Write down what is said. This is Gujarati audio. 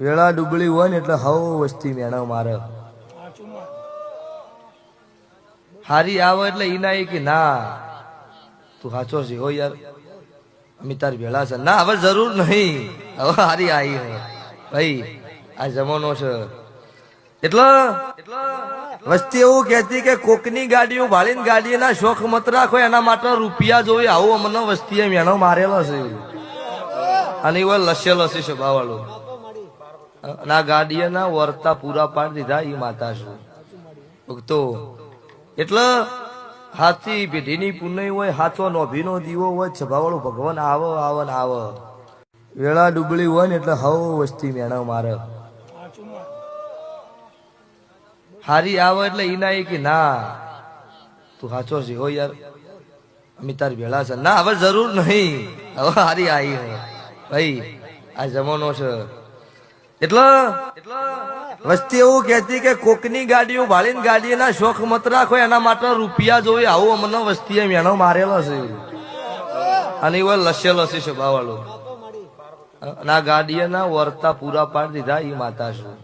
વેળા ડુબળી હોય ને એટલે હવ વસ્તી મેણા મારે હારી આવે એટલે ઈના કે ના તું સાચો છે હો યાર અમે તાર વેળા છે ના હવે જરૂર નહીં હવે હારી આવી હે ભાઈ આ જમાનો છે એટલે વસ્તી એવું કહેતી કે કોકની ગાડીઓ ભાળીને ગાડીના શોખ મત રાખો એના માટે રૂપિયા જોઈ આવું અમને વસ્તીએ મેણો મારેલો છે અને એવો લસેલો છે સ્વભાવ વાળો ના ગાડીએ ના વર્તા પૂરા પાડી દીધા એ માતા છું તો એટલે હાથી પેઢીની પુનઈ હોય હાથો નોભીનો દીવો હોય સ્વભાવ વાળું ભગવાન આવો આવો ને આવો વેળા ડુબળી હોય ને એટલે હવ વસ્તી મેણા મારે હારી આવે એટલે ઈના કે ના તું સાચો છે હો યાર અમે તાર વેળા છે ના હવે જરૂર નહીં હવે હારી આવી હે ભાઈ આ જમાનો છે એટલે વસ્તી એવું કહેતી કે કોકની ગાડીઓ ભાળીને ગાડીના શોખ મત રાખો એના માટે રૂપિયા જોઈ આવું અમને વસ્તીએ મેણો મારેલો છે અને એવો લસેલો છે સ્વભાવ વાળો ના ગાડીએ ના વર્તા પૂરા પાડી દીધા એ માતા છું